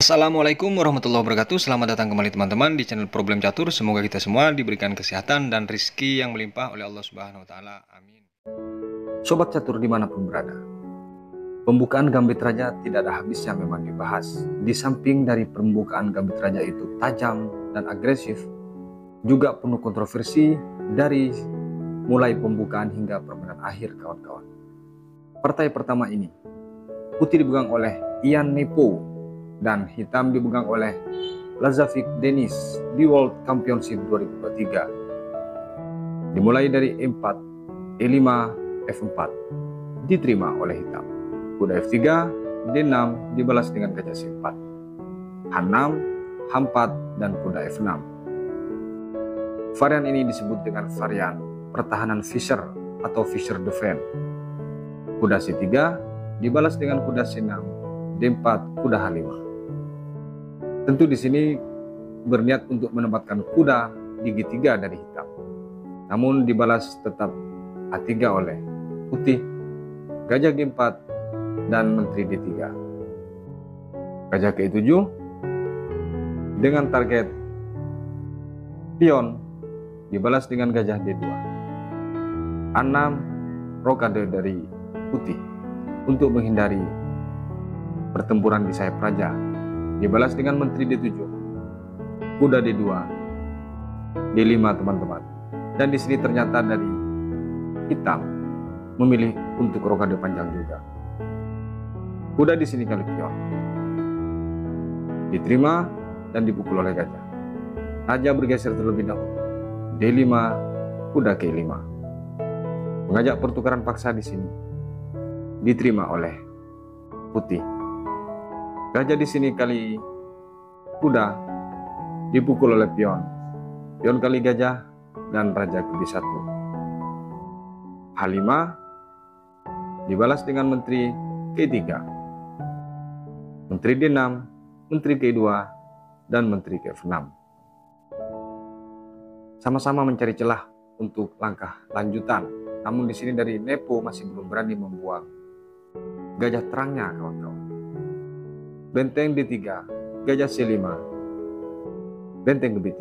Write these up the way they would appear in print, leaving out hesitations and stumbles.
Assalamualaikum warahmatullahi wabarakatuh. Selamat datang kembali teman-teman di channel Problem Catur. Semoga kita semua diberikan kesehatan dan rezeki yang melimpah oleh Allah Subhanahu wa taala. Amin. Sobat catur dimanapun berada, pembukaan Gambit Raja tidak ada habisnya memang dibahas. Di samping dari pembukaan Gambit Raja itu tajam dan agresif, juga penuh kontroversi dari mulai pembukaan hingga permainan akhir kawan-kawan. Partai pertama ini putih dipegang oleh Ian Nepo dan hitam dipegang oleh Lazavic Denis di World Championship 2023. Dimulai dari E4, E5, F4 diterima oleh hitam. Kuda F3, D6 dibalas dengan gajah C4, H6, H4 dan kuda F6. Varian ini disebut dengan varian pertahanan Fischer atau Fischer Defense. Kuda C3 dibalas dengan kuda C6, D4, kuda H5. Tentu di sini berniat untuk menempatkan kuda di G3 dari hitam. Namun dibalas tetap A3 oleh putih, gajah G4 dan menteri D3. Gajah ke-7 dengan target pion dibalas dengan gajah D2. A6 rokade dari putih untuk menghindari pertempuran di sayap raja, dibalas dengan menteri D7, kuda D2, D5 teman-teman. Dan di sini ternyata dari hitam memilih untuk rokade panjang juga. Kuda di sini kali pion diterima dan dipukul oleh gajah. Raja bergeser terlebih dahulu. D5, kuda ke 5. Mengajak pertukaran paksa di sini. Diterima oleh putih. Gajah di sini kali kuda dipukul oleh pion. Pion kali gajah dan raja ke B1. H5 dibalas dengan menteri K3. Menteri D6, menteri K2 dan menteri K6. Sama-sama mencari celah untuk langkah lanjutan. Namun di sini dari Nepo masih belum berani membuang gajah terangnya kawan-kawan. Benteng D3, gajah C5, benteng ke B3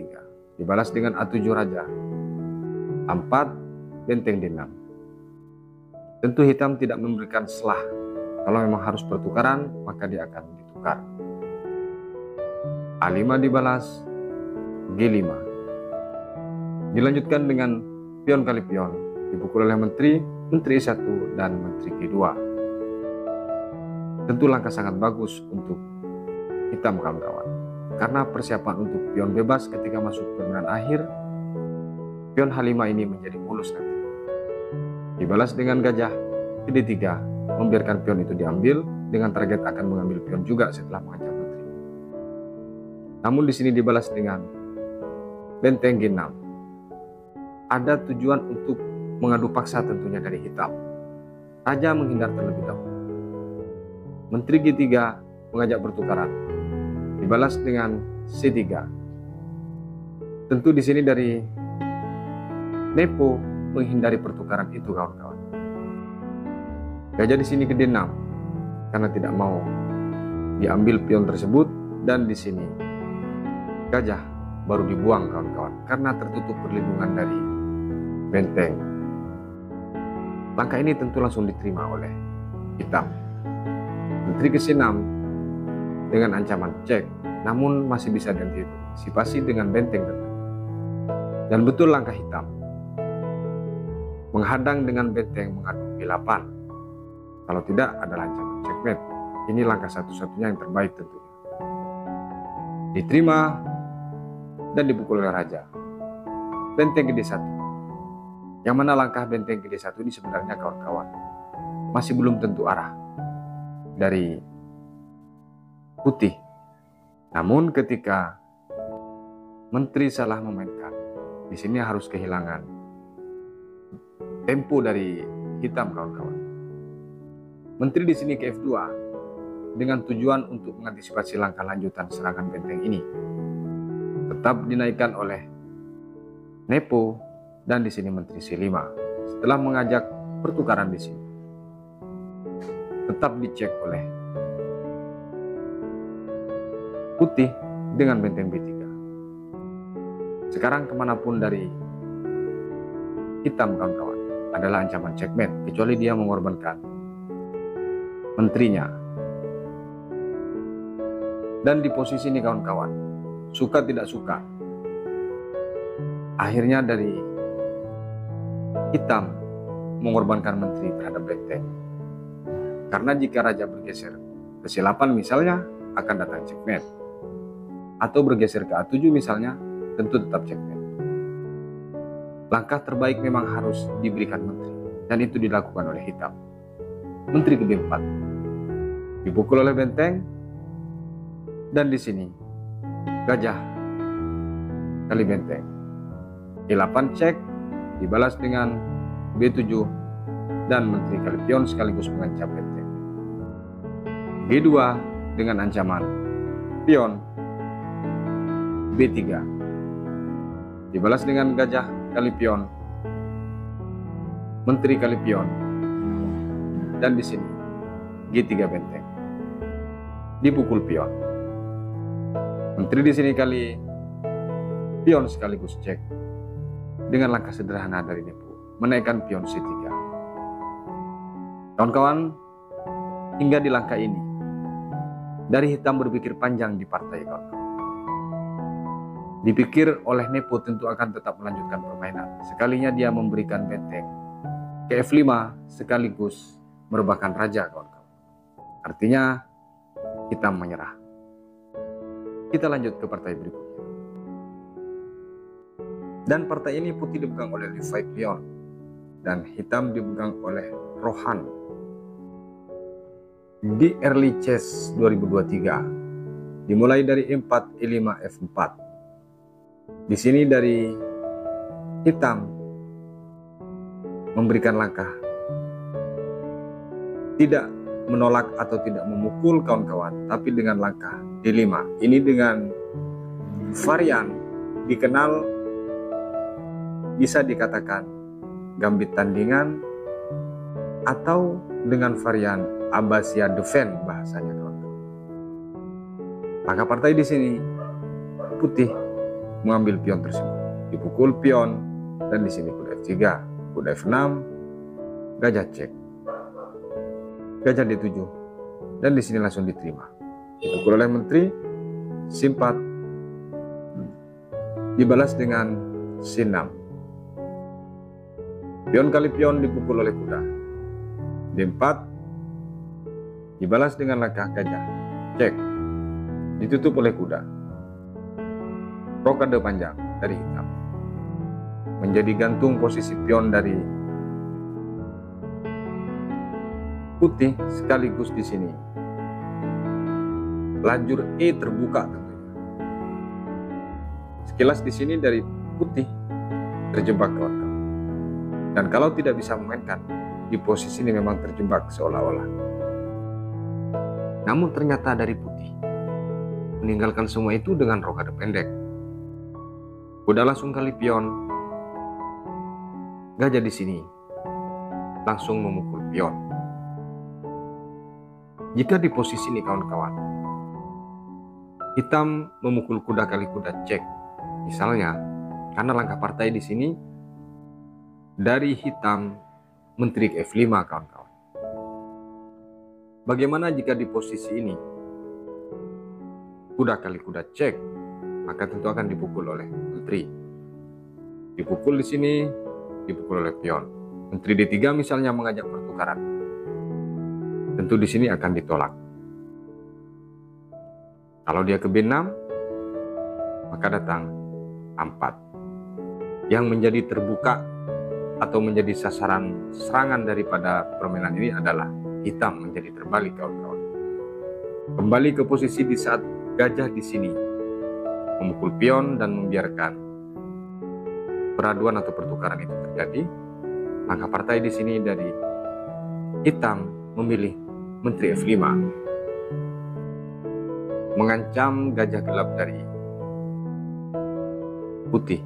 dibalas dengan A7 raja, A4, benteng D6. Tentu hitam tidak memberikan selah. Kalau memang harus pertukaran, maka dia akan ditukar. A5 dibalas, G5. Dilanjutkan dengan pion kali pion, dipukul oleh menteri E1 dan menteri G2. Tentu langkah sangat bagus untuk hitam kawan-kawan, karena persiapan untuk pion bebas ketika masuk permainan akhir, pion H5 ini menjadi mulus nanti. Dibalas dengan gajah ke D3, membiarkan pion itu diambil dengan target akan mengambil pion juga setelah mengancam menteri. Namun di sini dibalas dengan benteng G6. Ada tujuan untuk mengadu paksa tentunya dari hitam. Raja menghindar terlebih dahulu. Menteri G3 mengajak pertukaran. Dibalas dengan C3. Tentu di sini dari Nepo menghindari pertukaran itu kawan-kawan. Gajah di sini ke D6 karena tidak mau diambil pion tersebut, dan di sini gajah baru dibuang kawan-kawan karena tertutup perlindungan dari benteng. Langkah ini tentu langsung diterima oleh hitam. Menteri ke C6 dengan ancaman cek, namun masih bisa diantisipasi dengan benteng tentu. Dan betul langkah hitam menghadang dengan benteng mengadu B8. Kalau tidak adalah ancaman checkmate. Ini langkah satu-satunya yang terbaik tentunya. Diterima dan dipukul oleh raja. Benteng ke D1. Yang mana langkah benteng ke D1 ini sebenarnya kawan-kawan masih belum tentu arah dari putih. Namun ketika menteri salah memainkan, di sini harus kehilangan tempo dari hitam kawan-kawan. Menteri di sini ke F2 dengan tujuan untuk mengantisipasi langkah lanjutan serangan benteng ini. Tetap dinaikkan oleh Nepo dan di sini menteri C5 setelah mengajak pertukaran di sini. Tetap dicek oleh putih dengan benteng B3. Sekarang kemanapun dari hitam kawan-kawan adalah ancaman checkmate, kecuali dia mengorbankan menterinya. Dan di posisi ini kawan-kawan, suka tidak suka, akhirnya dari hitam mengorbankan menteri terhadap benteng. Karena jika raja bergeser ke C8 misalnya, akan datang checkmate. Atau bergeser ke A7 misalnya, tentu tetap checkmate. Langkah terbaik memang harus diberikan menteri, dan itu dilakukan oleh hitam. Menteri ke B4 dipukul oleh benteng, dan di sini gajah kali benteng. E8 cek dibalas dengan B7 dan menteri kali pion sekaligus mengancam benteng. G2 dengan ancaman pion B3 dibalas dengan gajah kali pion, menteri kali pion, dan di sini G3 benteng dipukul pion. Menteri di sini kali pion sekaligus cek dengan langkah sederhana dari Nepo, menaikkan pion C3. Kawan-kawan, hingga di langkah ini dari hitam berpikir panjang di partai kawan-kawan. Dipikir oleh Nepo tentu akan tetap melanjutkan permainan. Sekalinya dia memberikan benteng ke F5 sekaligus merebahkan raja kawan-kawan. Artinya hitam menyerah. Kita lanjut ke partai berikutnya. Dan partai ini putih dipegang oleh Levi Pion dan hitam dipegang oleh Rohan. Di early chess 2023 dimulai dari E4, E5, F4. Di sini dari hitam memberikan langkah tidak menolak atau tidak memukul kawan-kawan, tapi dengan langkah D5. Ini dengan varian dikenal bisa dikatakan gambit tandingan atau dengan varian Abbasiyah defend bahasanya kawan-kawan. Maka partai di sini putih mengambil pion tersebut, dipukul pion, dan di sini kuda F3, kuda F6, gajah cek, gajah D7, dan di sini langsung diterima. Dipukul oleh menteri, C4, dibalas dengan C6. Pion kali pion dipukul oleh kuda. D4, dibalas dengan langkah gajah, cek, ditutup oleh kuda. Rokade panjang dari hitam. Menjadi gantung posisi pion dari putih sekaligus di sini. Lajur E terbuka tentunya. Sekilas di sini dari putih terjebak kawan-kawan. Dan kalau tidak bisa memainkan, di posisi ini memang terjebak seolah-olah. Namun ternyata dari putih meninggalkan semua itu dengan rokade pendek. Kuda langsung kali pion. Gajah di sini langsung memukul pion. Jika di posisi ini kawan-kawan, hitam memukul kuda kali kuda cek, misalnya, karena langkah partai di sini dari hitam menteri ke F5 kawan-kawan. Bagaimana jika di posisi ini kuda kali kuda cek, maka tentu akan dipukul oleh menteri. Dipukul di sini, dipukul oleh pion. Menteri D3 misalnya mengajak pertukaran. Tentu di sini akan ditolak. Kalau dia ke B6, maka datang A4. Yang menjadi terbuka atau menjadi sasaran serangan daripada permainan ini adalah hitam menjadi terbalik kawan-kawan. Kembali ke posisi di saat gajah di sini memukul pion dan membiarkan peraduan atau pertukaran itu terjadi, maka partai di sini dari hitam memilih menteri F5, mengancam gajah gelap dari putih.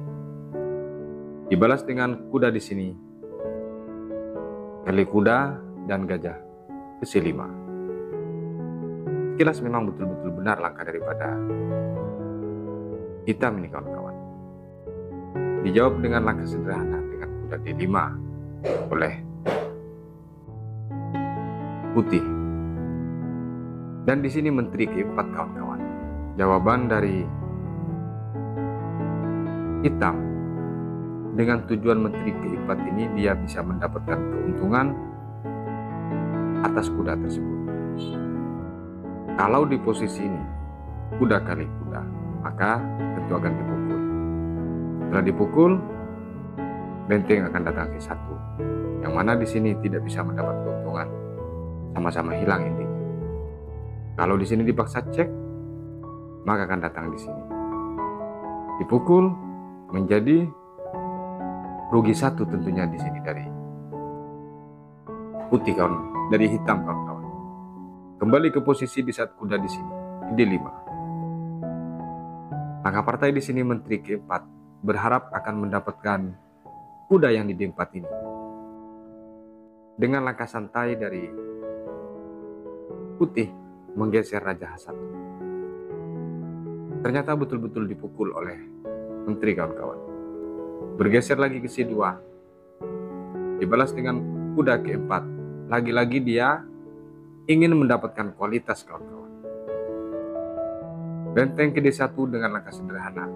Dibalas dengan kuda di sini, kali kuda dan gajah ke C5. Kilas memang betul-betul benar langkah daripada hitam ini kawan-kawan. Dijawab dengan langkah sederhana dengan kuda D5 oleh putih. Dan di sini menteri keempat kawan-kawan. Jawaban dari hitam dengan tujuan menteri keempat ini, dia bisa mendapatkan keuntungan atas kuda tersebut. Kalau di posisi ini kuda kali kuda, maka tentu akan dipukul. Setelah dipukul, benteng akan datang ke satu, yang mana di sini tidak bisa mendapat keuntungan, sama-sama hilang intinya. Kalau di sini dipaksa cek, maka akan datang di sini. Dipukul menjadi rugi satu tentunya di sini dari putih kawan, dari hitam kawan-kawan. Kembali ke posisi di saat kuda di sini, D5. Maka partai di sini menteri keempat berharap akan mendapatkan kuda yang di D4 ini. Dengan langkah santai dari putih menggeser Raja H1. Ternyata betul-betul dipukul oleh menteri kawan-kawan. Bergeser lagi ke C2. Dibalas dengan kuda keempat. Lagi-lagi dia ingin mendapatkan kualitas kawan-kawan. Benteng ke D1 dengan langkah sederhana.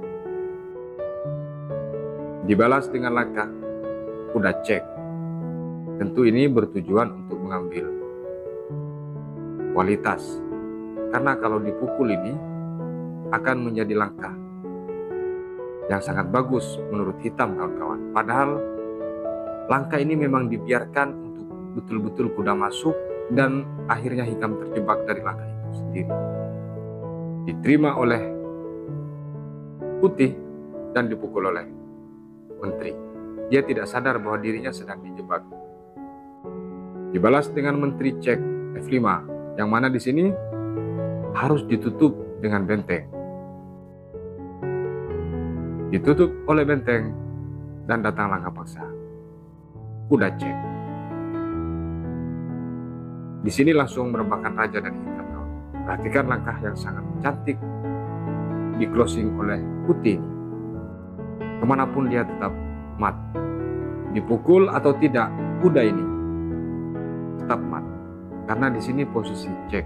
Dibalas dengan langkah kuda cek. Tentu ini bertujuan untuk mengambil kualitas. Karena kalau dipukul ini akan menjadi langkah yang sangat bagus menurut hitam kawan-kawan. Padahal langkah ini memang dibiarkan untuk betul-betul kuda masuk dan akhirnya hitam terjebak dari langkah itu sendiri. Diterima oleh putih dan dipukul oleh menteri. Dia tidak sadar bahwa dirinya sedang dijebak. Dibalas dengan menteri cek F5, yang mana di sini harus ditutup dengan benteng. Ditutup oleh benteng dan datang langkah paksa. Kuda cek. Di sini langsung merebahkan raja dan hitam. Perhatikan langkah yang sangat cantik di closing oleh putih. Kemanapun dia tetap mat. Dipukul atau tidak, kuda ini tetap mat. Karena di sini posisi cek,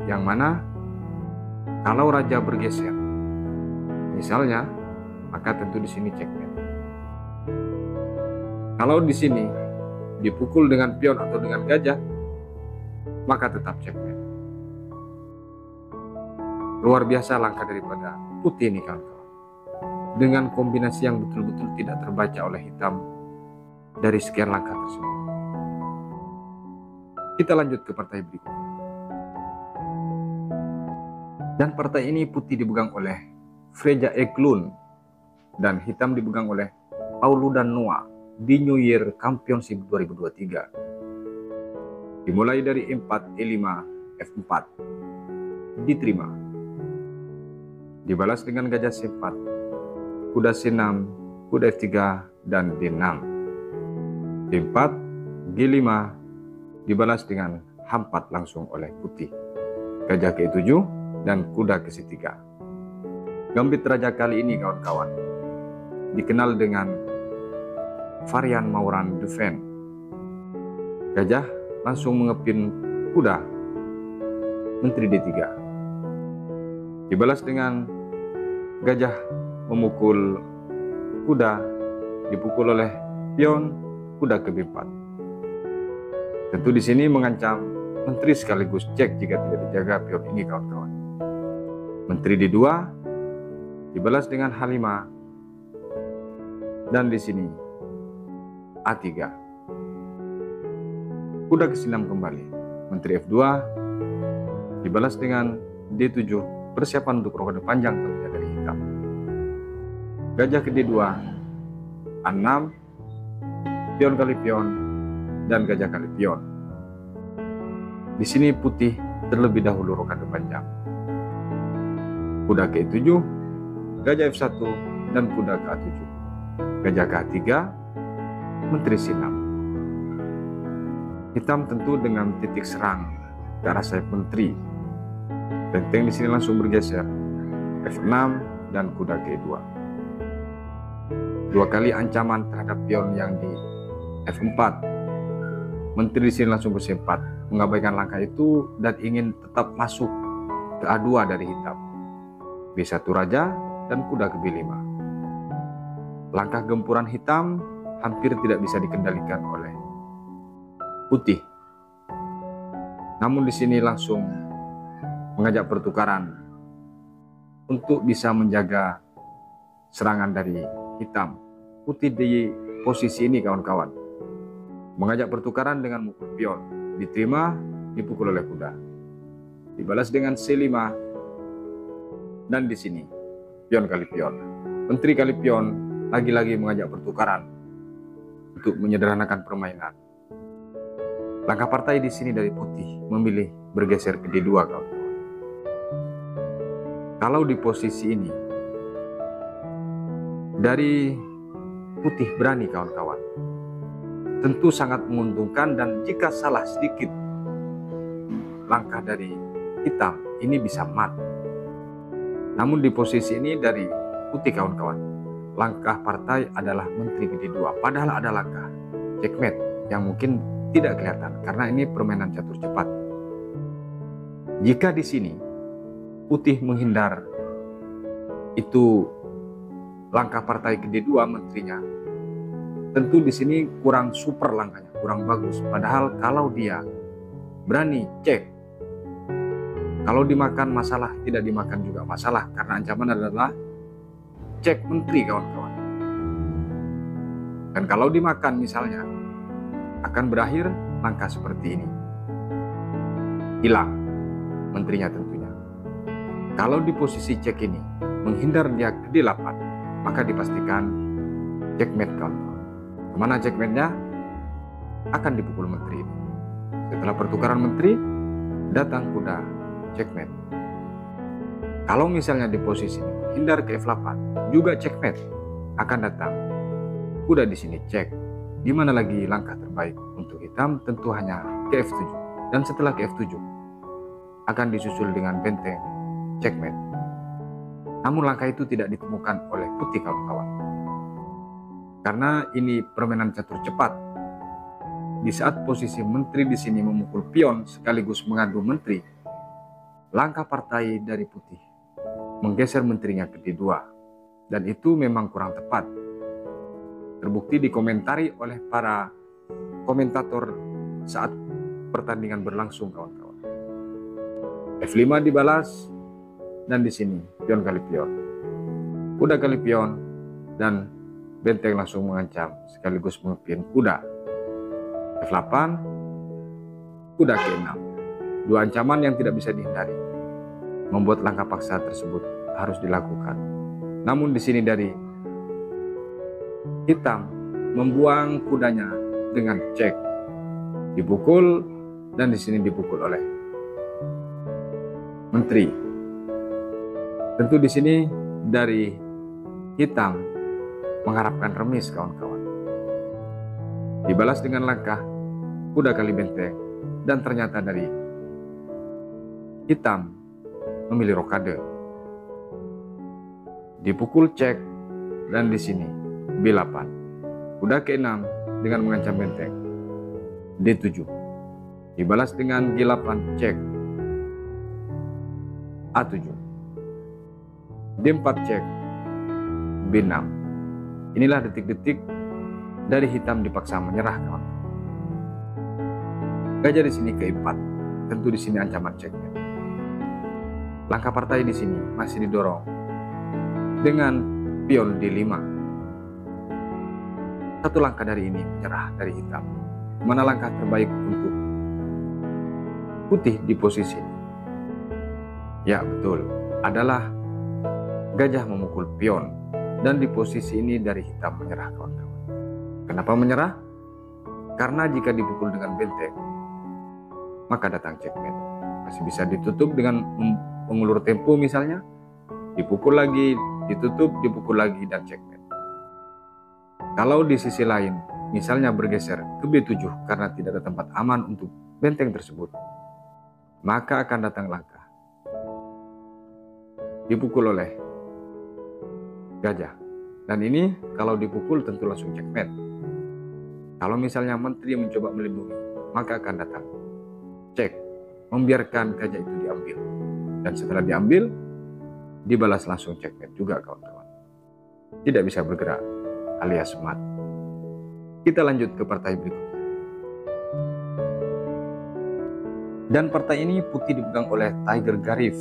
yang mana kalau raja bergeser, misalnya, maka tentu di sini checkmate. Kalau di sini dipukul dengan pion atau dengan gajah, maka tetap checkmate. Luar biasa langkah daripada putih ini kawan-kawan. Dengan kombinasi yang betul-betul tidak terbaca oleh hitam dari sekian langkah tersebut. Kita lanjut ke partai berikutnya. Dan partai ini putih dipegang oleh Freja Eklund dan hitam dipegang oleh Paulo dan Noah di New Year Championship 2023. Dimulai dari E4, E5, F4. Diterima. Dibalas dengan gajah C4, kuda C6, kuda F3, dan D6. D4, G5, dibalas dengan H4 langsung oleh putih. Gajah ke-7 dan kuda ke C3. Gambit raja kali ini kawan-kawan dikenal dengan varian Mauran Defend. Gajah langsung mengepin kuda menteri D3. Dibalas dengan gajah memukul kuda, dipukul oleh pion kuda ke B4. Tentu di sini mengancam menteri sekaligus cek jika tidak dijaga pion ini kawan-kawan. Menteri D2 dibalas dengan H5 dan di sini A3. Kuda ke C6 kembali. Menteri F2 dibalas dengan D7, persiapan untuk rokade panjang tentunya dari hitam. Gajah ke D2, A6, pion kali pion, dan gajah kali pion. Di sini putih terlebih dahulu rokade panjang. Kuda ke E7, gajah F1, dan kuda ke A7. Gajah ke A3, menteri C6. Hitam tentu dengan titik serang ke arah sayap menteri. Benteng di sini langsung bergeser F6 dan kuda ke 2. Dua kali ancaman terhadap pion yang di F4. Menteri di sini langsung bersempat mengabaikan langkah itu dan ingin tetap masuk ke A2 dari hitam. B1 raja dan kuda ke B5. Langkah gempuran hitam hampir tidak bisa dikendalikan oleh putih. Namun di sini langsung mengajak pertukaran untuk bisa menjaga serangan dari hitam. Putih di posisi ini kawan-kawan mengajak pertukaran dengan mukul pion, diterima, dipukul oleh kuda, dibalas dengan C5, dan di sini pion kali pion. Menteri kali pion lagi-lagi mengajak pertukaran untuk menyederhanakan permainan. Langkah partai di sini dari putih memilih bergeser ke D2 kawan-kawan. Kalau di posisi ini dari putih berani kawan-kawan, tentu sangat menguntungkan, dan jika salah sedikit langkah dari hitam ini bisa mat. Namun di posisi ini dari putih kawan-kawan, langkah partai adalah menteri ke D2, padahal ada langkah checkmate yang mungkin tidak kelihatan karena ini permainan catur cepat. Jika di sini putih menghindar itu langkah partai ke D2 menterinya, tentu di sini kurang super langkahnya, kurang bagus. Padahal kalau dia berani cek, kalau dimakan masalah, tidak dimakan juga masalah, karena ancaman adalah cek menteri kawan-kawan. Dan kalau dimakan misalnya, akan berakhir langkah seperti ini. Hilang menterinya tentunya. Kalau di posisi cek ini, menghindar dia ke D8, maka dipastikan checkmate kawan-kawan. Kemana checkmate-nya? Akan dipukul menteri ini. Setelah pertukaran menteri, datang kuda checkmate. Kalau misalnya di posisi ini menghindar ke F8, juga checkmate. Akan datang kuda di sini cek. Di mana lagi langkah terbaik untuk hitam? Tentu hanya ke F7. Dan setelah ke F7 akan disusul dengan benteng checkmate. Namun langkah itu tidak ditemukan oleh putih kawan-kawan. Karena ini permainan catur cepat. Di saat posisi menteri di sini memukul pion sekaligus mengadu menteri, langkah partai dari putih menggeser menterinya ke D2, dan itu memang kurang tepat. Terbukti dikomentari oleh para komentator saat pertandingan berlangsung kawan-kawan. F5 dibalas, dan di sini pion kali pion, kuda kali pion, dan benteng langsung mengancam sekaligus memimpin kuda. F8, kuda ke 6. Dua ancaman yang tidak bisa dihindari, membuat langkah paksa tersebut harus dilakukan. Namun di sini dari hitam membuang kudanya dengan cek, dipukul, dan di sini dipukul oleh menteri. Tentu di sini dari hitam mengharapkan remis kawan-kawan. Dibalas dengan langkah kuda kali benteng, dan ternyata dari hitam memilih rokade. Dipukul cek, dan di sini B8. Kuda ke 6 dengan mengancam benteng. D7. Dibalas dengan G8 cek. A7. D4 cek. B6. Inilah detik-detik dari hitam dipaksa menyerah kawan. Gajah di sini ke 4. Tentu di sini ancaman checkmate. Langkah partai di sini masih didorong dengan pion D5. Satu langkah dari ini menyerah dari hitam. Mana langkah terbaik untuk putih di posisi ini? Ya betul, adalah gajah memukul pion. Dan di posisi ini dari hitam menyerah kawan-kawan. Kenapa menyerah? Karena jika dipukul dengan benteng, maka datang checkmate. Masih bisa ditutup dengan mengulur tempo misalnya, dipukul lagi, ditutup, dipukul lagi, dan checkmate. Kalau di sisi lain, misalnya bergeser ke B7 karena tidak ada tempat aman untuk benteng tersebut, maka akan datang langkah dipukul oleh gajah. Dan ini kalau dipukul tentu langsung checkmate. Kalau misalnya menteri mencoba melindungi, maka akan datang cek, membiarkan gajah itu diambil. Dan setelah diambil, dibalas langsung checkmate juga kawan-kawan. Tidak bisa bergerak alias mati. Kita lanjut ke partai berikutnya. Dan partai ini putih dipegang oleh Tiger Garif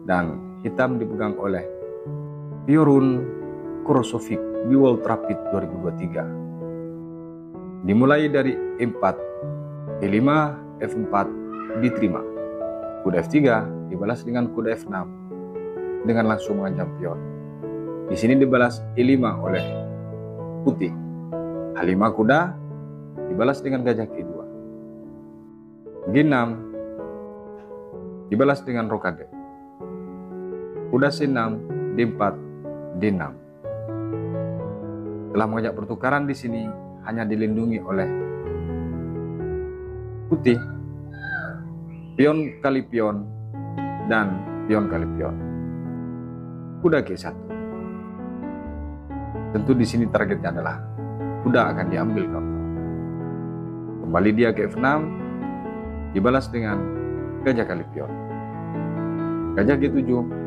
dan hitam dipegang oleh Piorun Korosovic di World Rapid 2023. Dimulai dari E4, E5, F4 diterima. Kuda F3 dibalas dengan kuda F6 dengan langsung mengancam pion. Di sini dibalas E5 oleh putih. H5 kuda dibalas dengan gajah K2. G6 dibalas dengan rokade. Kuda C6, D4, D6. Setelah mengajak pertukaran di sini hanya dilindungi oleh putih, pion kali pion dan pion kali pion. Kuda G1. Tentu di sini targetnya adalah kuda akan diambil kawan-kawan. Kembali dia ke F6, dibalas dengan gajah kali pion. Gajah G7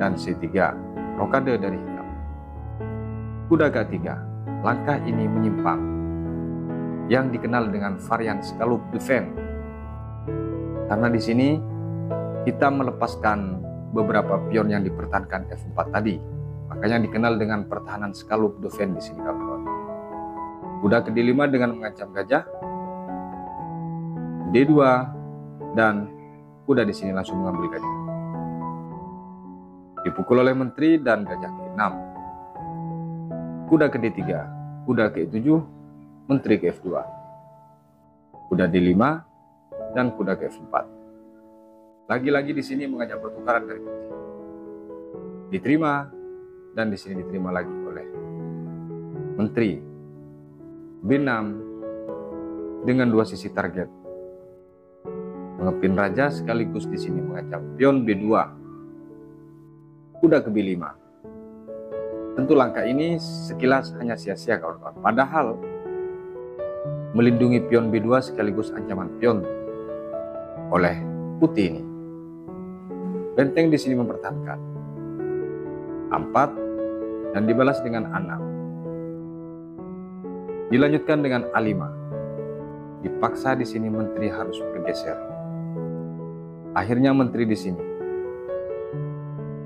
dan C3, rokade dari hitam. Kuda K3, langkah ini menyimpang, yang dikenal dengan varian scallop defense. Karena di sini hitam melepaskan beberapa pion yang dipertahankan F4 tadi, makanya dikenal dengan pertahanan scallop defense di sini kawan-kawan. Kuda ke D5 dengan mengancam gajah, D2 dan kuda di sini langsung mengambil gajah. Dipukul oleh menteri dan gajah ke-6. Kuda ke D3, kuda ke E7, menteri ke F2. Kuda D5 dan kuda ke F4. Lagi-lagi di sini mengajak pertukaran dari putih. Diterima dan di sini diterima lagi oleh menteri. B6 dengan dua sisi target. Mengepin raja sekaligus di sini mengancam pion B2. Kuda ke B5. Tentu langkah ini sekilas hanya sia-sia kawan-kawan. Padahal melindungi pion B2 sekaligus ancaman pion oleh putih ini. Benteng di sini mempertahankan A4 dan dibalas dengan A6. Dilanjutkan dengan A5. Dipaksa di sini menteri harus bergeser. Akhirnya menteri di sini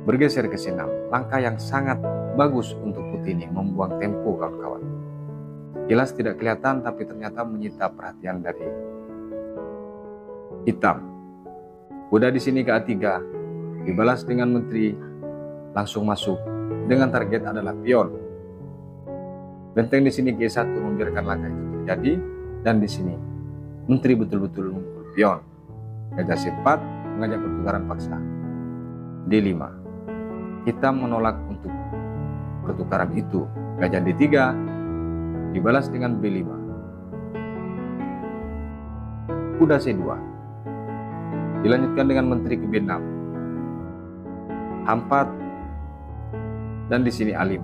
bergeser ke C6, langkah yang sangat bagus untuk putih ini, membuang tempo kawan-kawan. Jelas tidak kelihatan tapi ternyata menyita perhatian dari hitam. Kuda di sini ke A3, dibalas dengan menteri langsung masuk dengan target adalah pion. Benteng di sini G1 membiarkan langkah itu terjadi dan di sini menteri betul-betul memukul pion. Gajah C4 mengajak pertukaran paksa. D5. Hitam menolak untuk pertukaran itu. Gajah D3 dibalas dengan B5. Kuda C2 dilanjutkan dengan menteri ke B6. H4 dan di sini A5.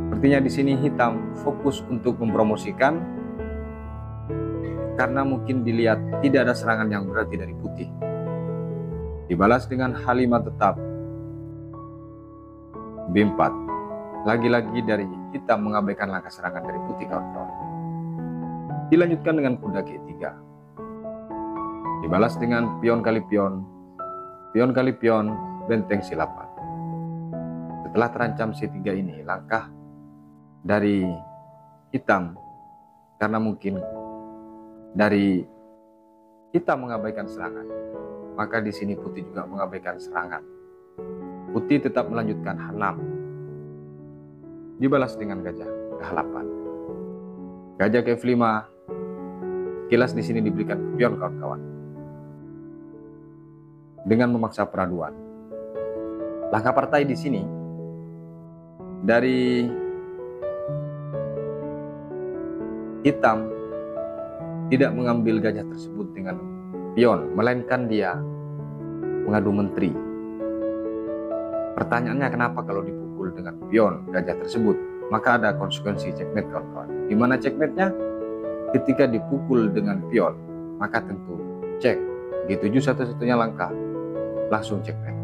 Sepertinya di sini hitam fokus untuk mempromosikan karena mungkin dilihat tidak ada serangan yang berarti dari putih. Dibalas dengan H5 tetap. B4. Lagi-lagi dari hitam mengabaikan langkah serangan dari putih kawan-kawan. Dilanjutkan dengan kuda G3. Dibalas dengan pion kali pion, pion kali pion, benteng C8. Setelah terancam C3 ini, langkah dari hitam karena mungkin dari hitam mengabaikan serangan, maka di sini putih juga mengabaikan serangan. Putih tetap melanjutkan H6. Dibalas dengan gajah ke H8. Gajah ke F5. Kilas di sini diberikan ke pion kawan-kawan. Dengan memaksa peraduan. Langkah partai di sini dari hitam tidak mengambil gajah tersebut dengan pion, melainkan dia mengadu menteri. Pertanyaannya, kenapa kalau dipukul dengan pion gajah tersebut maka ada konsekuensi checkmate, kawan-kawan? Gimana checkmate-nya? Ketika dipukul dengan pion, maka tentu cek. G7 satu-satunya langkah, langsung checkmate.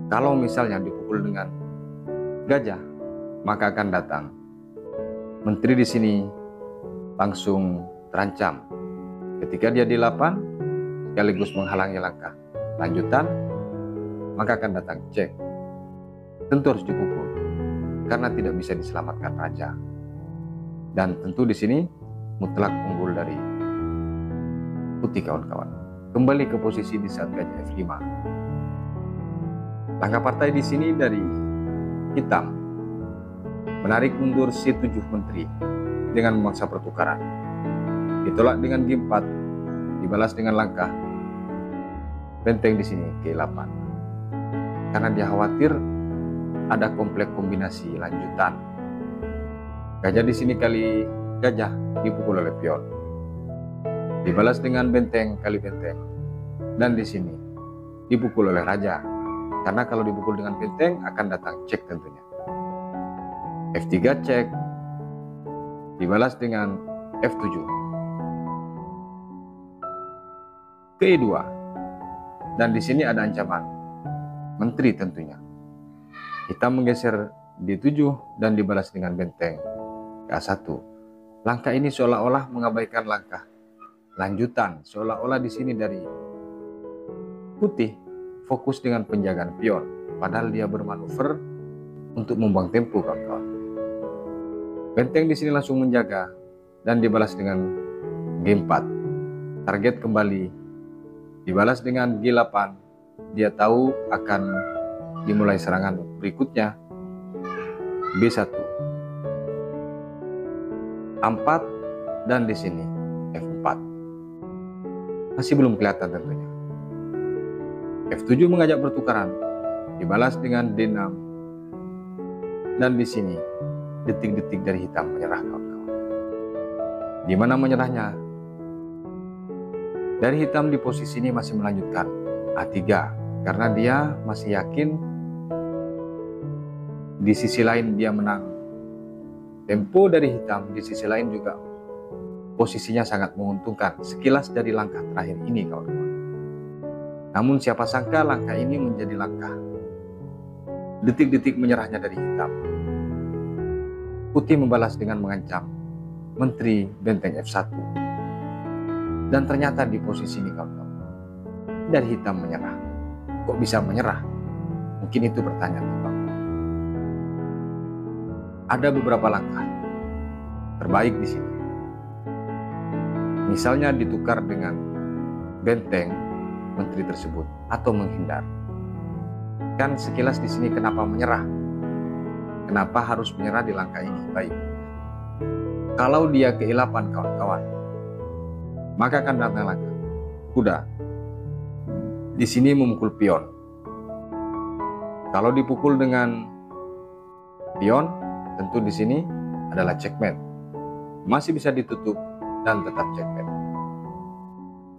Kalau misalnya dipukul dengan gajah, maka akan datang menteri di sini langsung terancam. Ketika dia D8 sekaligus menghalangi langkah lanjutan, maka akan datang cek. Tentu harus dipukul karena tidak bisa diselamatkan raja. Dan tentu di sini mutlak unggul dari putih, kawan-kawan. Kembali ke posisi di saat gajah F5. Langkah partai di sini dari hitam menarik mundur C7 menteri dengan memaksa pertukaran. Ditolak dengan G4, dibalas dengan langkah benteng di sini G8. Karena dia khawatir ada kompleks kombinasi lanjutan. Gajah di sini kali gajah dipukul oleh pion. Dibalas dengan benteng kali benteng. Dan di sini dipukul oleh raja. Karena kalau dipukul dengan benteng akan datang cek tentunya. F3 cek. Dibalas dengan F7. Ke E2. Dan di sini ada ancaman menteri tentunya. Hitam menggeser D7 dan dibalas dengan benteng A1. Langkah ini seolah-olah mengabaikan langkah lanjutan, seolah-olah di sini dari putih fokus dengan penjagaan pion, padahal dia bermanuver untuk membuang tempo, kawan-kawan. Benteng di sini langsung menjaga dan dibalas dengan G4. Target kembali dibalas dengan G8. Dia tahu akan dimulai serangan berikutnya B1. 4 dan di sini F4. Masih belum kelihatan tentunya. F7 mengajak pertukaran, dibalas dengan D6. Dan di sini detik-detik dari hitam menyerah, kawan-kawan. Di mana menyerahnya? Dari hitam di posisi ini masih melanjutkan A3 karena dia masih yakin di sisi lain dia menang tempo dari hitam, di sisi lain juga posisinya sangat menguntungkan sekilas dari langkah terakhir ini, kawan-kawan. Namun siapa sangka langkah ini menjadi langkah detik-detik menyerahnya dari hitam. Putih membalas dengan mengancam menteri benteng F1. Dan ternyata di posisi ini, kawan-kawan, dari hitam menyerah. Kok bisa menyerah? Mungkin itu pertanyaan, kawan. Ada beberapa langkah terbaik di sini. Misalnya ditukar dengan benteng menteri tersebut atau menghindar. Kan sekilas di sini kenapa menyerah? Kenapa harus menyerah di langkah ini? Baik. Kalau dia ke E8, kawan-kawan, maka akan datang langkah kuda. Di sini memukul pion. Kalau dipukul dengan pion, tentu di sini adalah checkmate. Masih bisa ditutup dan tetap checkmate.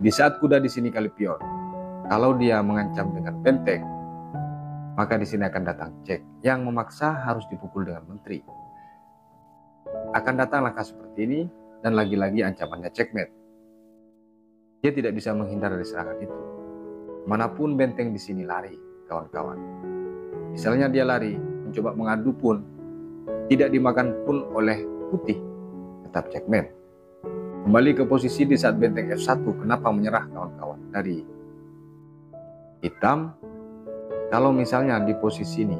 Di saat kuda di sini kali pion, kalau dia mengancam dengan benteng, maka di sini akan datang cek yang memaksa harus dipukul dengan menteri. Akan datang langkah seperti ini dan lagi-lagi ancamannya checkmate. Dia tidak bisa menghindar dari serangan itu. Manapun benteng di sini lari, kawan-kawan. Misalnya dia lari, mencoba mengadu pun, tidak dimakan pun oleh putih, tetap checkmate. Kembali ke posisi di saat benteng F1, kenapa menyerah, kawan-kawan? Dari hitam, kalau misalnya di posisi ini,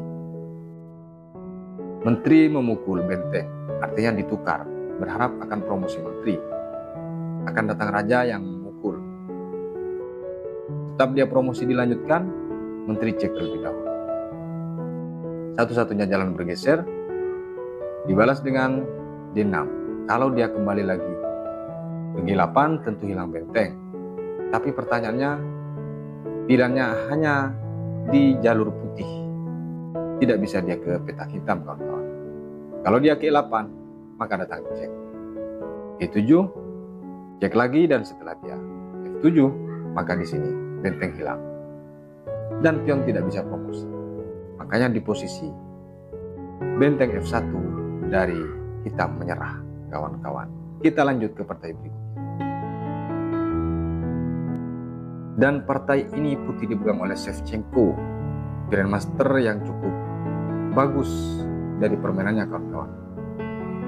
menteri memukul benteng, artinya ditukar, berharap akan promosi menteri. Akan datang raja yang memukul. Tetap dia promosi dilanjutkan, menteri cek terlebih dahulu. Satu-satunya jalan bergeser, dibalas dengan D6. Kalau dia kembali lagi ke G8 tentu hilang benteng. Tapi pertanyaannya, pilihannya hanya di jalur putih. Tidak bisa dia ke petak hitam, kawan-kawan. Kalau dia ke E8, maka datang cek. E7, cek lagi, dan setelah dia F7, maka di sini benteng hilang. dan pion tidak bisa promosi. Makanya di posisi benteng F1 dari hitam menyerah, kawan-kawan. Kita lanjut ke partai berikutnya. Dan partai ini putih dipegang oleh Shevchenko, grandmaster yang cukup bagus dari permainannya, kawan-kawan.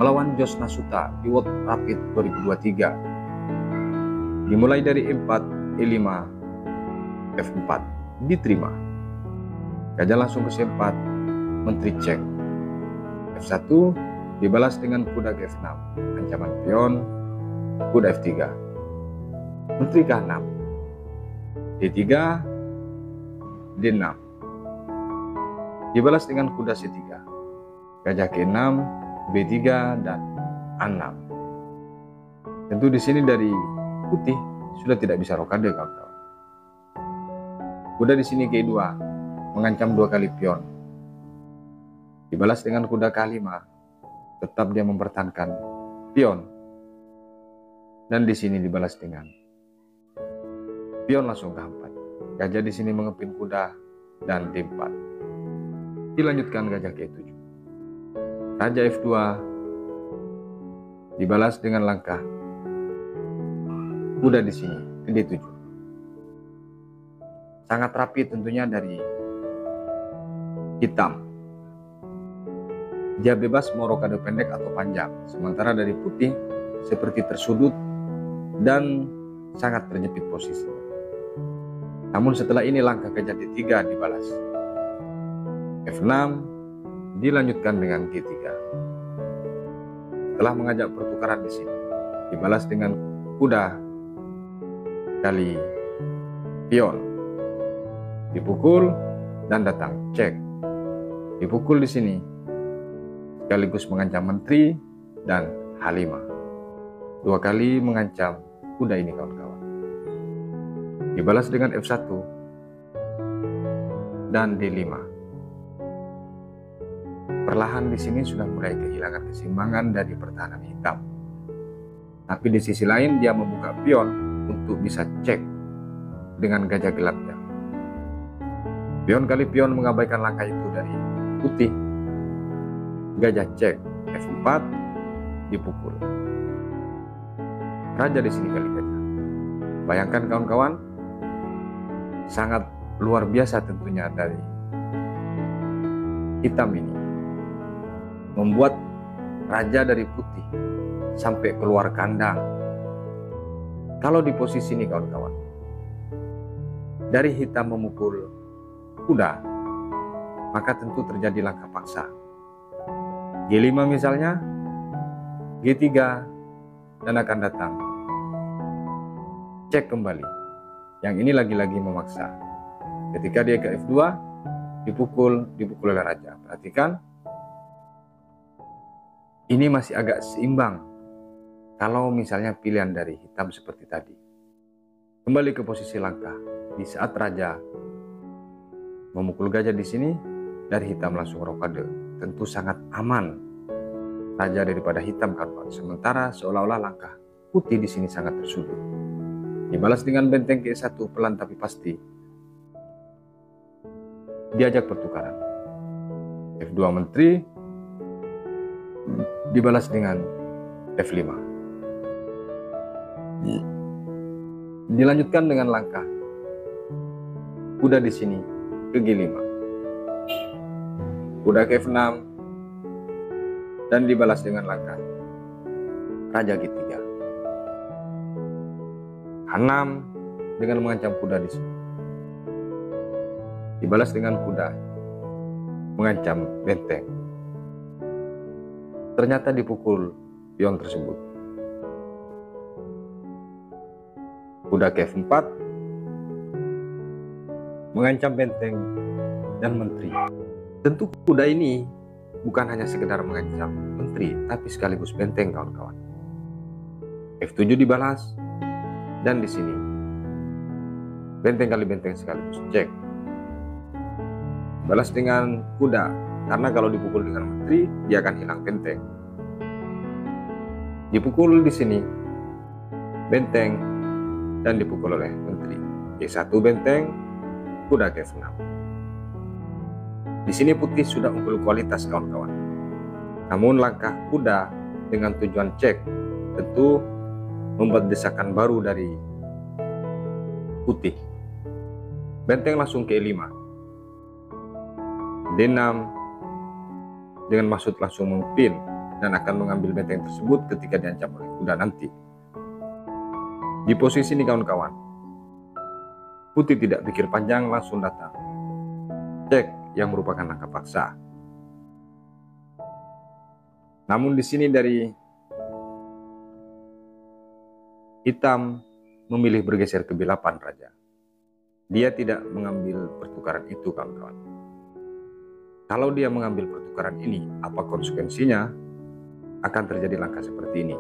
Melawan Jos Nasuta di World Rapid 2023. Dimulai dari E4, E5, F4, diterima. Gajah langsung ke C4, menteri cek. F1 dibalas dengan kuda ke F6, ancaman pion, kuda F3, menteri ke H6, D3, D6, dibalas dengan kuda C3, gajah ke 6, B3, dan A6. Tentu di sini dari putih sudah tidak bisa rokade, kawan-kawan. Kuda di sini ke 2 mengancam 2 kali pion. Dibalas dengan kuda K5, tetap dia mempertahankan pion. Dan di sini dibalas dengan pion langsung ke H4. Gajah di sini mengepin kuda dan D4. Dilanjutkan gajah ke 7. Raja F2 dibalas dengan langkah kuda di sini ke D7. Sangat rapi tentunya dari hitam. Dia bebas mau rokade pendek atau panjang, sementara dari putih seperti tersudut dan sangat terjepit posisi. Namun setelah ini langkah gajah D3 dibalas. F6 dilanjutkan dengan G3. Setelah mengajak pertukaran di sini, dibalas dengan kuda kali pion. Dipukul dan datang cek. Dipukul di sini sekaligus mengancam menteri dan H5. 2 kali mengancam kuda ini, kawan-kawan. Dibalas dengan F1 dan D5. Perlahan di sini sudah mulai kehilangan keseimbangan dari pertahanan hitam. Tapi di sisi lain dia membuka pion untuk bisa cek dengan gajah gelapnya. Pion kali pion mengabaikan langkah itu dari putih. Gajah cek F4 dipukul. Raja di sini kali gajah. Bayangkan, kawan-kawan, sangat luar biasa tentunya dari hitam ini. Membuat raja dari putih sampai keluar kandang. Kalau di posisi ini, kawan-kawan, dari hitam memukul kuda, maka tentu terjadi langkah paksa. G5 misalnya, G3, dan akan datang cek kembali. Yang ini lagi-lagi memaksa. Ketika dia ke F2, dipukul oleh raja. Perhatikan, ini masih agak seimbang kalau misalnya pilihan dari hitam seperti tadi. Kembali ke posisi langkah. Di saat raja memukul gajah di sini, dari hitam langsung rokade. Tentu sangat aman raja daripada hitam, kawan-kawan. Sementara seolah-olah langkah putih di sini sangat tersudut. Dibalas dengan benteng ke 1 pelan tapi pasti. Diajak pertukaran. F2 menteri dibalas dengan F5. Dilanjutkan dengan langkah kuda di sini ke G5. Kuda ke F6 dan dibalas dengan langkah raja G3. H6 dengan mengancam kuda di sini. Dibalas dengan kuda mengancam benteng. Ternyata dipukul pion tersebut. Kuda ke F4 mengancam benteng dan menteri. Tentu kuda ini bukan hanya sekedar mengancam menteri, tapi sekaligus benteng, kawan-kawan. F7 dibalas, dan di sini benteng kali benteng sekaligus cek. Balas dengan kuda, karena kalau dipukul dengan menteri, dia akan hilang benteng. Dipukul di sini benteng dan dipukul oleh menteri. G1 benteng, kuda ke F6. Di sini putih sudah unggul kualitas kawan-kawan. Namun langkah kuda dengan tujuan cek tentu membuat desakan baru dari putih. Benteng langsung ke E5. D6 dengan maksud langsung mengpin dan akan mengambil benteng tersebut ketika diancam oleh kuda nanti. Di posisi ini kawan-kawan, putih tidak pikir panjang, langsung datang cek yang merupakan langkah paksa. Namun di sini dari hitam memilih bergeser ke B8 raja. Dia tidak mengambil pertukaran itu kawan-kawan. Kalau dia mengambil pertukaran ini, apa konsekuensinya? Akan terjadi langkah seperti ini.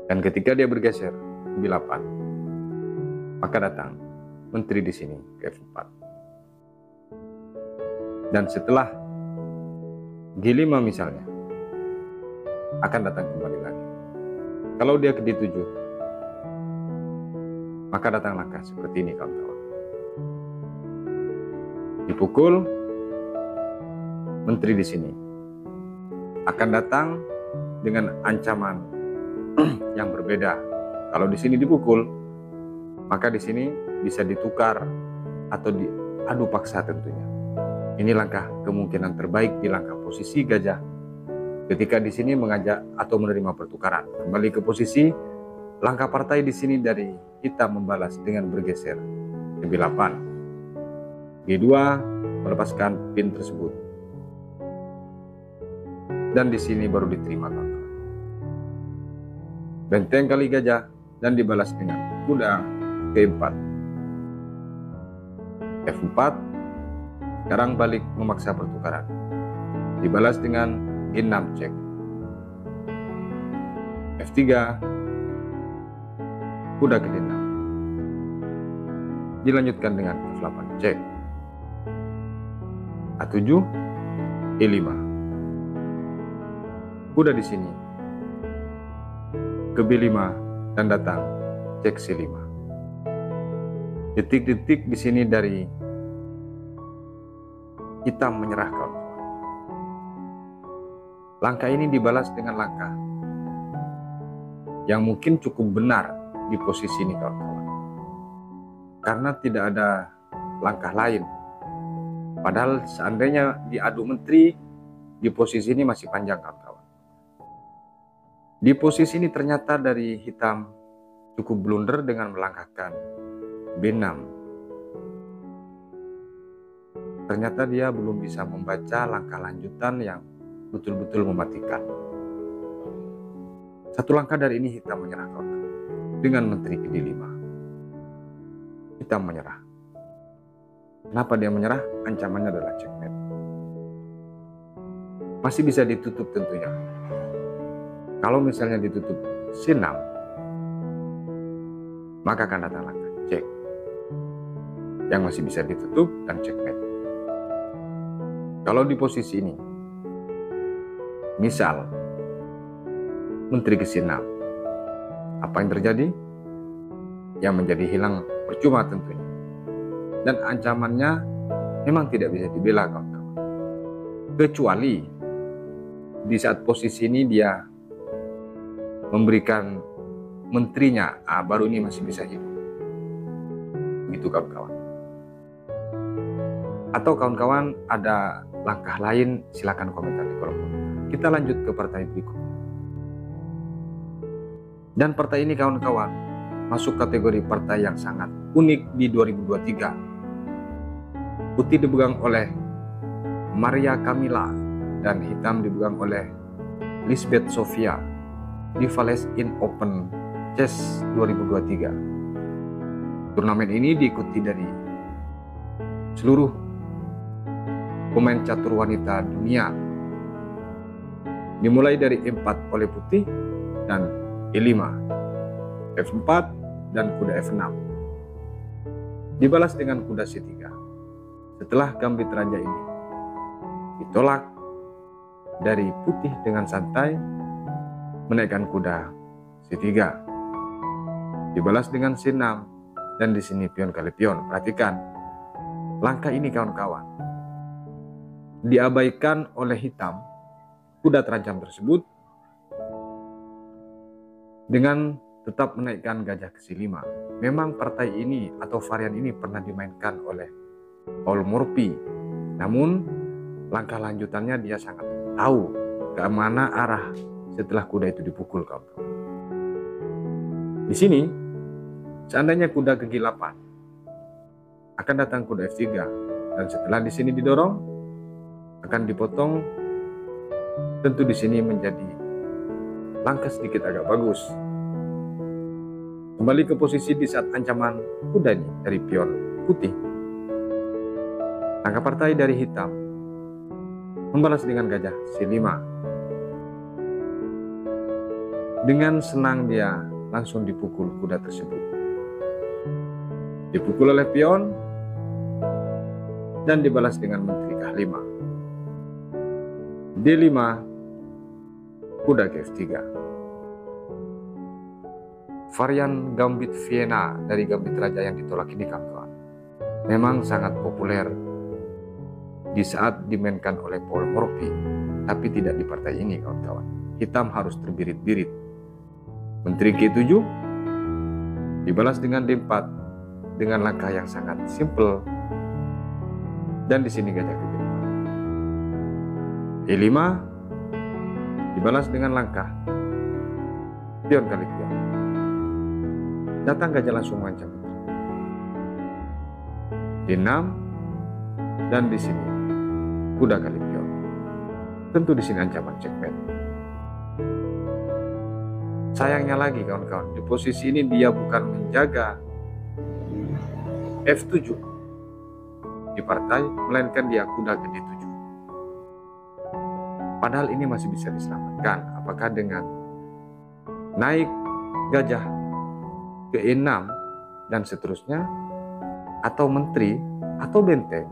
Dan ketika dia bergeser ke B8, maka datang menteri di sini ke F4. Dan setelah G5 misalnya, akan datang kembali lagi. Kalau dia ke D7, maka datang langkah seperti ini kawan-kawan. Dipukul, menteri di sini akan datang dengan ancaman yang berbeda. Kalau di sini dipukul, maka di sini bisa ditukar atau diadu paksa tentunya. Ini langkah kemungkinan terbaik di langkah posisi gajah ketika di sini mengajak atau menerima pertukaran. Kembali ke posisi, langkah partai di sini dari hitam membalas dengan bergeser ke B8. G2 melepaskan pin tersebut. Dan di sini baru diterima kawan-kawan. Benteng kali gajah dan dibalas dengan kuda ke E4. F4 sekarang balik memaksa pertukaran. Dibalas dengan G6 cek. F3 kuda ke D6. Dilanjutkan dengan F8 cek. A7 E5. Kuda di sini ke B5 dan datang cek C5. Detik-detik di sini dari hitam menyerah kawan-kawan. Langkah ini dibalas dengan langkah yang mungkin cukup benar di posisi ini kawan-kawan. Karena tidak ada langkah lain. Padahal seandainya diadu menteri, di posisi ini masih panjang kawan-kawan. Di posisi ini ternyata dari hitam cukup blunder dengan melangkahkan B6. Ternyata dia belum bisa membaca langkah lanjutan yang betul-betul mematikan. Satu langkah dari ini hitam menyerah kawan-kawan. Dengan menteri ke D5. Hitam menyerah. Kenapa dia menyerah? Ancamannya adalah checkmate. Masih bisa ditutup tentunya. Kalau misalnya ditutup C6, maka akan datang langkah cek. Yang masih bisa ditutup dan checkmate. Kalau di posisi ini, misal menteri ke C6, apa yang terjadi? Yang menjadi hilang percuma tentunya. Dan ancamannya memang tidak bisa dibela kawan-kawan. Kecuali di saat posisi ini dia memberikan menterinya, baru ini masih bisa hidup. Gitu kawan-kawan. Atau kawan-kawan ada langkah lain, silakan komentar di kolom komentar. Kita lanjut ke partai berikutnya. Dan partai ini kawan-kawan masuk kategori partai yang sangat unik di 2023. Putih dipegang oleh Maria Camila dan hitam dipegang oleh Lisbeth Sofia di Valais In Open Chess 2023. Turnamen ini diikuti dari seluruh pemain catur wanita dunia, dimulai dari E4 oleh putih dan E5, F4 dan kuda F6. Dibalas dengan kuda C3. Setelah gambit raja ini ditolak dari putih dengan santai, menaikkan kuda C3. Dibalas dengan C6, Dan di sini pion kali pion. Perhatikan langkah ini kawan-kawan. Diabaikan oleh hitam kuda terancam tersebut dengan tetap menaikkan gajah ke C5. Memang partai ini atau varian ini pernah dimainkan oleh Paul Morphy. Namun langkah lanjutannya dia sangat tahu ke mana arah setelah kuda itu dipukul, kawan-kawan. Di sini seandainya kuda ke G8 akan datang kuda F3, dan setelah di sini didorong akan dipotong. Tentu di sini menjadi langkah sedikit agak bagus. Kembali ke posisi di saat ancaman kuda ini dari pion putih. Langkah partai dari hitam membalas dengan gajah C5. Dengan senang dia langsung dipukul kuda tersebut. Dipukul oleh pion dan dibalas dengan menteri K5. D5, kuda ke F3. Varian gambit Vienna dari gambit raja yang ditolak ini, kawan-kawan, memang sangat populer di saat dimainkan oleh Paul Morphy, tapi tidak di partai ini, kawan-kawan. Hitam harus terbirit-birit. Menteri G7 dibalas dengan D4 dengan langkah yang sangat simple, dan di sini gajah ke D4. E5 dibalas dengan langkah pion kali pion. Datang gajah langsung mengancam menteri. D6 dan di sini kuda kali pion. Tentu di sini ancaman checkmate. Sayangnya lagi, kawan-kawan, di posisi ini dia bukan menjaga F7 di partai, melainkan dia kuda ke D7. Padahal ini masih bisa diselamatkan. Apakah dengan naik gajah ke E6 dan seterusnya, atau menteri, atau benteng.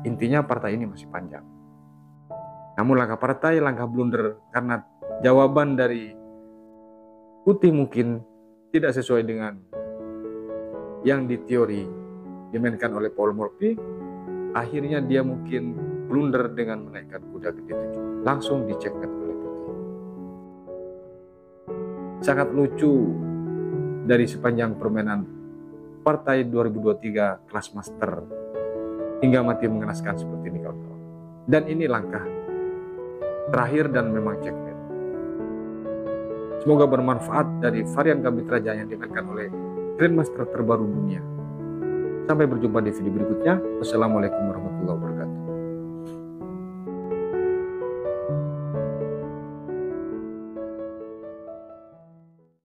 Intinya partai ini masih panjang. Namun langkah partai, langkah blunder, karena jawaban dari putih mungkin tidak sesuai dengan yang di teori dimainkan oleh Paul Morphy. Akhirnya dia mungkin blunder dengan menaikkan kuda ke D7. Langsung dicekmet oleh putih. Sangat lucu dari sepanjang permainan partai 2023 kelas master hingga mati mengenaskan seperti ini, kawan-kawan. Dan ini langkah terakhir dan memang checkmate. Semoga bermanfaat dari varian gambit raja yang dimainkan oleh Grandmaster terbaru dunia. Sampai berjumpa di video berikutnya. Wassalamualaikum warahmatullahi wabarakatuh.